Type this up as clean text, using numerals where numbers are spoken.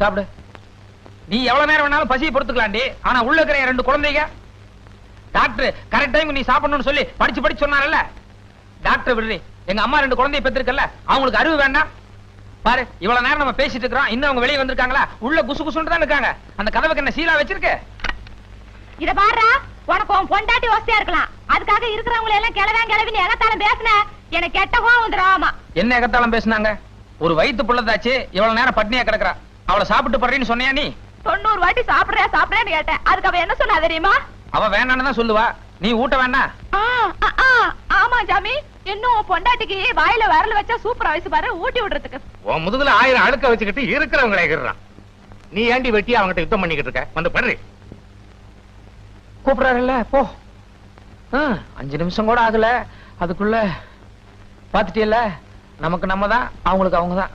சாப்பிடு. நீ எவ்வளவு நேரம் வேணாலும் பசியை பொறுத்துக்கலாண்டி. ஆனா உள்ள இருக்கிற 2 குழந்தைங்க டாக்டர் கரெக்ட் டைம் நீ சாப்பிடணும்னு சொல்லி படிச்சு சொன்னாரல்ல. டாக்டர் விடுறி, எங்க அம்மா 2 குழந்தைய பெற்றிருக்கல, அவங்களுக்கு அறிவு வேண்டாம்? பாரு, இவ்வளவு நேரம் நம்ம பேசிட்டு இருக்கிறோம், இன்னும் அவங்க வெளியே வந்திருக்காங்களா? உள்ள குசு குசுன்னு தான் இருக்காங்க. அந்த கதவுக்கு என்ன சீலா வச்சிருக்க? இத பாருடா, உனக்கு உன் பொண்டாட்டி வசதியா இருக்கலாம், அதுக்காக இருக்கிறவங்களை எல்லாம் கிளவின்னு எகத்தாலும் பேசுன எனக்கு கெட்ட கோவம் வந்துடாமா. என்ன எகத்தாலும் பேசுனாங்க? ஒரு வயிற்று புள்ளதாச்சு, இவ்வளவு நேரம் பட்னியா கிடக்குறா. அவளை சாப்பிட்டு படுறேன்னு சொன்னியா நீ? 90 வாட்டி சாப்பிடுறேன்னு கேட்டேன். அதுக்கு அவ என்ன சொன்னா தெரியுமா? அவ வேண்டான்னு தான் சொல்லுவா. நீ ஊட்ட வேண்டாம்? ஆமா ஜாமி, இன்னும் பொண்டாட்டிக்கு வாயில வரல வச்சா சூப்பரா வயசு பாரு, ஊட்டி விடுறதுக்கு. உன் முதுகுல 1000 அழுக்க வச்சுக்கிட்டு இருக்கிறவங்களை எகிறான். நீ ஏண்டி வெட்டி அவங்ககிட்ட யுத்தம் பண்ணிக்கிட்டு இருக்க? வந்து படுறி. கூப்பிடாருல்ல, போ. 5 நிமிஷம் கூட ஆகல, அதுக்குள்ள பாத்துட்டியல்ல, நமக்கு நம்ம தான், அவங்களுக்கு அவங்க தான்.